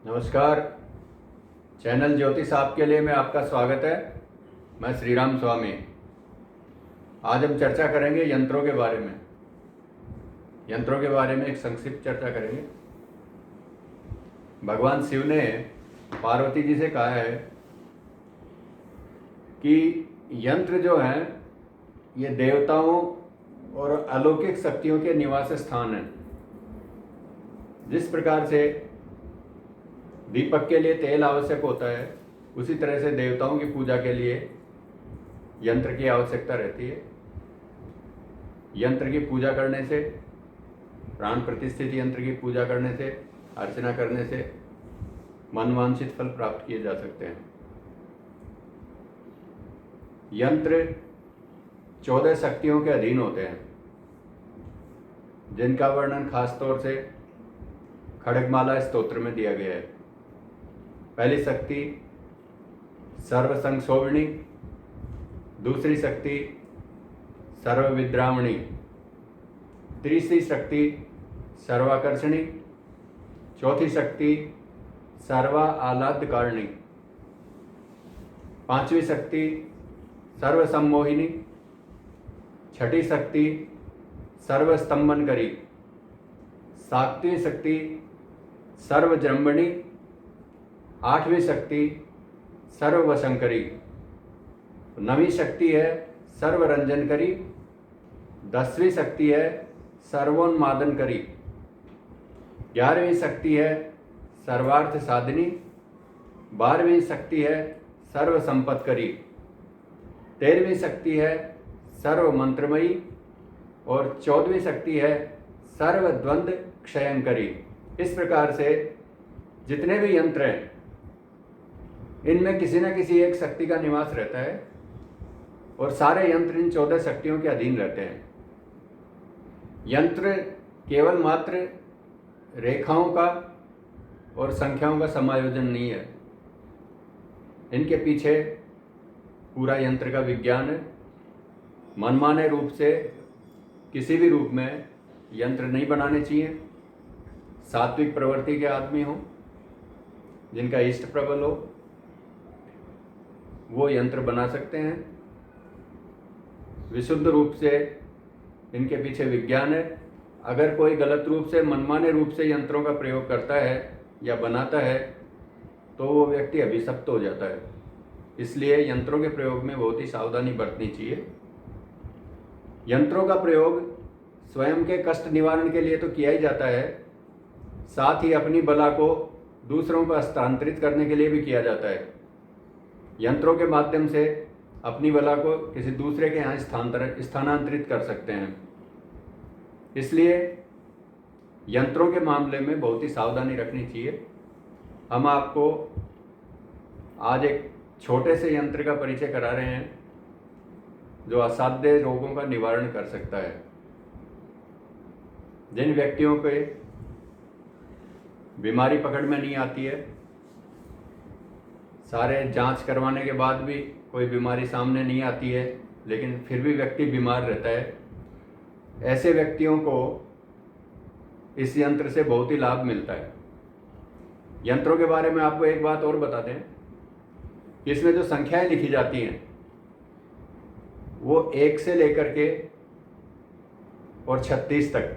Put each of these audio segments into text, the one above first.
नमस्कार। चैनल ज्योतिष आपके लिए में आपका स्वागत है। मैं श्री राम स्वामी। आज हम चर्चा करेंगे यंत्रों के बारे में। यंत्रों के बारे में एक संक्षिप्त चर्चा करेंगे। भगवान शिव ने पार्वती जी से कहा है कि यंत्र जो हैं ये देवताओं और अलौकिक शक्तियों के निवास स्थान हैं। जिस प्रकार से दीपक के लिए तेल आवश्यक होता है, उसी तरह से देवताओं की पूजा के लिए यंत्र की आवश्यकता रहती है। यंत्र की पूजा करने से, प्राण प्रतिष्ठित यंत्र की पूजा करने से, अर्चना करने से मनवांछित फल प्राप्त किए जा सकते हैं। यंत्र 14 शक्तियों के अधीन होते हैं, जिनका वर्णन खास तौर से खड्गमाला स्तोत्र में दिया गया है। पहली शक्ति सर्वसंक्षोभिणी, दूसरी शक्ति सर्वविद्रावणी, तीसरी शक्ति सर्वाकर्षणी, चौथी शक्ति सर्वा आह्लादकारिणी, पांचवी शक्ति सर्वसम्मोहिनी, छठी शक्ति सर्वस्तंभनकरी, सातवीं शक्ति सर्वजृंभणी, आठवीं शक्ति सर्ववशंकरी, नवीं शक्ति है सर्वरंजनकरी, 10वीं शक्ति है सर्वोन्मादनकरी, 11वीं शक्ति है सर्वार्थ साधिनी, 12वीं शक्ति है सर्वसंपत्करी, 13वीं शक्ति है सर्वमंत्रमयी और 14वीं शक्ति है सर्वद्वंद्व क्षयंकरी। इस प्रकार से जितने भी यंत्र हैं, इनमें किसी न किसी एक शक्ति का निवास रहता है और सारे यंत्र इन 14 शक्तियों के अधीन रहते हैं। यंत्र केवल मात्र रेखाओं का और संख्याओं का समायोजन नहीं है। इनके पीछे पूरा यंत्र का विज्ञान है। मनमाने रूप से किसी भी रूप में यंत्र नहीं बनाने चाहिए। सात्विक प्रवृत्ति के आदमी हों, जिनका इष्ट प्रबल हो, वो यंत्र बना सकते हैं। विशुद्ध रूप से इनके पीछे विज्ञान है। अगर कोई गलत रूप से, मनमाने रूप से यंत्रों का प्रयोग करता है या बनाता है तो वो व्यक्ति अभिशप्त हो जाता है। इसलिए यंत्रों के प्रयोग में बहुत ही सावधानी बरतनी चाहिए। यंत्रों का प्रयोग स्वयं के कष्ट निवारण के लिए तो किया ही जाता है, साथ ही अपनी बला को दूसरों पर हस्तांतरित करने के लिए भी किया जाता है। यंत्रों के माध्यम से अपनी बला को किसी दूसरे के यहाँ स्थानांतरित कर सकते हैं। इसलिए यंत्रों के मामले में बहुत ही सावधानी रखनी चाहिए। हम आपको आज एक छोटे से यंत्र का परिचय करा रहे हैं जो असाध्य रोगों का निवारण कर सकता है। जिन व्यक्तियों को बीमारी पकड़ में नहीं आती है, सारे जांच करवाने के बाद भी कोई बीमारी सामने नहीं आती है, लेकिन फिर भी व्यक्ति बीमार रहता है, ऐसे व्यक्तियों को इस यंत्र से बहुत ही लाभ मिलता है। यंत्रों के बारे में आपको एक बात और बता दें, इसमें जो संख्याएं लिखी जाती हैं वो 1 से लेकर के और 36 तक,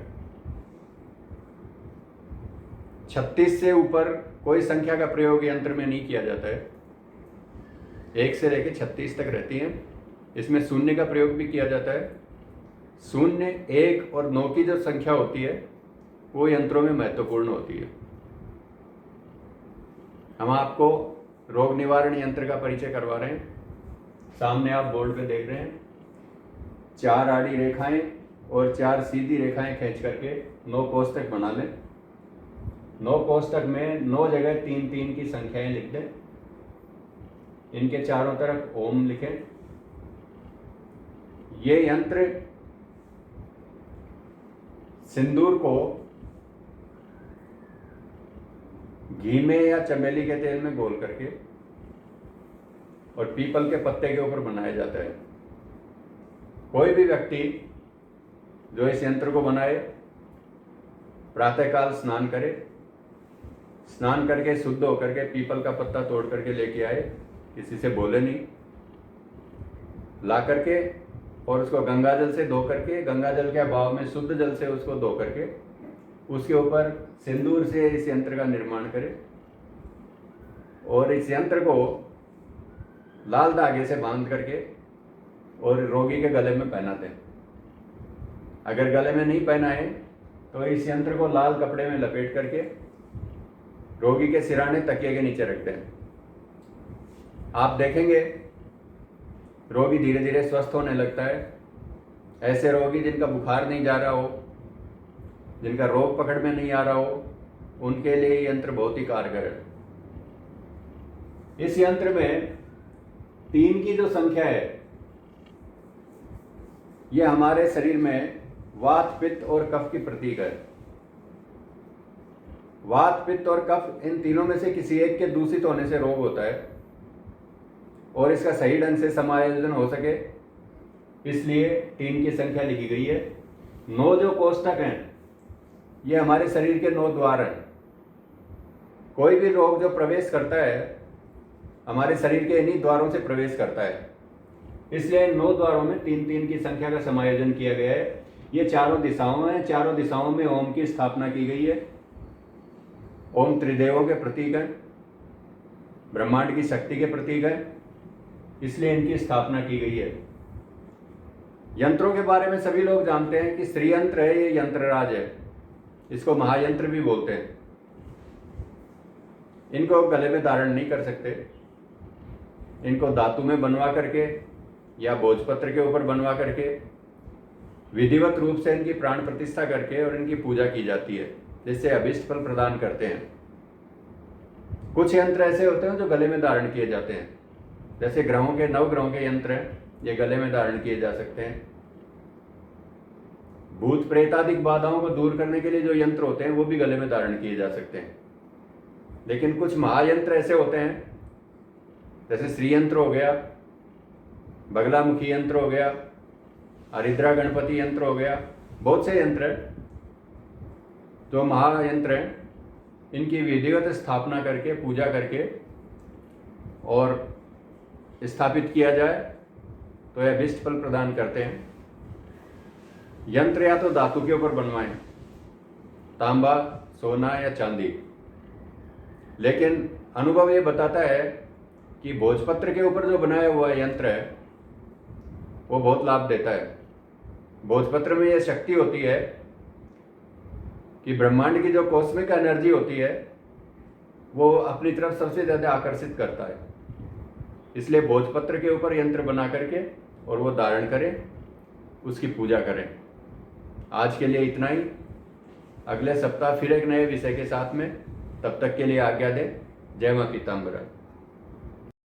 36 से ऊपर कोई संख्या का प्रयोग यंत्र में नहीं किया जाता है। 1 से लेकर 36 तक रहती हैं। इसमें शून्य का प्रयोग भी किया जाता है। 0, 1 और 9 की जो संख्या होती है वो यंत्रों में महत्वपूर्ण होती है। हम आपको रोग निवारण यंत्र का परिचय करवा रहे हैं। सामने आप बोर्ड पे देख रहे हैं 4 आड़ी रेखाएं और 4 सीधी रेखाएं खींच करके 9 कोष्ठक बना लें। 9 कोष्ठक में 9 जगह 3-3 की संख्याएं लिख दें। इनके चारों तरफ ओम लिखें। ये यंत्र सिंदूर को घी में या चमेली के तेल में घोल करके और पीपल के पत्ते के ऊपर बनाया जाता है। कोई भी व्यक्ति जो इस यंत्र को बनाए प्रातःकाल स्नान करे स्नान करके शुद्ध होकर के पीपल का पत्ता तोड़ करके लेके आए, किसी से बोले नहीं, ला करके और उसको गंगा जल से धो करके, गंगा जल के अभाव में शुद्ध जल से उसको धो करके उसके ऊपर सिंदूर से इस यंत्र का निर्माण करें और इस यंत्र को लाल धागे से बांध करके और रोगी के गले में पहना दें। अगर गले में नहीं पहनाए तो इस यंत्र को लाल कपड़े में लपेट करके रोगी के सिराने तकिए के नीचे रख दें। आप देखेंगे रोगी धीरे धीरे स्वस्थ होने लगता है। ऐसे रोगी जिनका बुखार नहीं जा रहा हो, जिनका रोग पकड़ में नहीं आ रहा हो, उनके लिए ये यंत्र बहुत ही कारगर है। इस यंत्र में 3 की जो संख्या है, ये हमारे शरीर में वात, पित्त और कफ की प्रतीक है। वात, पित्त और कफ, इन तीनों में से किसी एक के दूषित होने से रोग होता है और इसका सही ढंग से समायोजन हो सके इसलिए 3 की संख्या लिखी गई है। 9 जो कोष्ठक हैं, ये हमारे शरीर के 9 द्वार हैं। कोई भी रोग जो प्रवेश करता है हमारे शरीर के इन्हीं द्वारों से प्रवेश करता है, इसलिए 9 द्वारों में 3-3 की संख्या का समायोजन किया गया है। ये चारों दिशाओं हैं, चारों दिशाओं में ओम की स्थापना की गई है। ओम त्रिदेवों के प्रतीक है, ब्रह्मांड की शक्ति के प्रतीक है, इसलिए इनकी स्थापना की गई है। यंत्रों के बारे में सभी लोग जानते हैं कि श्री यंत्र है, ये यंत्रराज है, इसको महायंत्र भी बोलते हैं। इनको गले में धारण नहीं कर सकते, इनको धातु में बनवा करके या भोजपत्र के ऊपर बनवा करके विधिवत रूप से इनकी प्राण प्रतिष्ठा करके और इनकी पूजा की जाती है, जिससे अभिष्ट फल प्रदान करते हैं। कुछ यंत्र ऐसे होते हैं जो गले में धारण किए जाते हैं, जैसे ग्रहों के 9 ग्रहों के यंत्र हैं, ये गले में धारण किए जा सकते हैं। भूत प्रेतादिक बाधाओं को दूर करने के लिए जो यंत्र होते हैं वो भी गले में धारण किए जा सकते हैं। लेकिन कुछ महायंत्र ऐसे होते हैं, जैसे श्री यंत्र हो गया, बगलामुखी यंत्र हो गया, हरिद्रा गणपति यंत्र हो गया, बहुत से यंत्र हैं जो महायंत्र हैं। इनकी विधिवत स्थापना करके, पूजा करके और स्थापित किया जाए तो यह अभिष्ट फल प्रदान करते हैं। यंत्र या तो धातु के ऊपर बनवाएं, तांबा, सोना या चांदी, लेकिन अनुभव ये बताता है कि भोजपत्र के ऊपर जो बनाया हुआ यंत्र है वो बहुत लाभ देता है। भोजपत्र में यह शक्ति होती है कि ब्रह्मांड की जो कॉस्मिक एनर्जी होती है वो अपनी तरफ सबसे ज़्यादा आकर्षित करता है। इसलिए भोजपत्र के ऊपर यंत्र बना करके और वो धारण करें, उसकी पूजा करें। आज के लिए इतना ही। अगले सप्ताह फिर एक नए विषय के साथ में, तब तक के लिए आज्ञा दें। जय मां पीताम्बरा।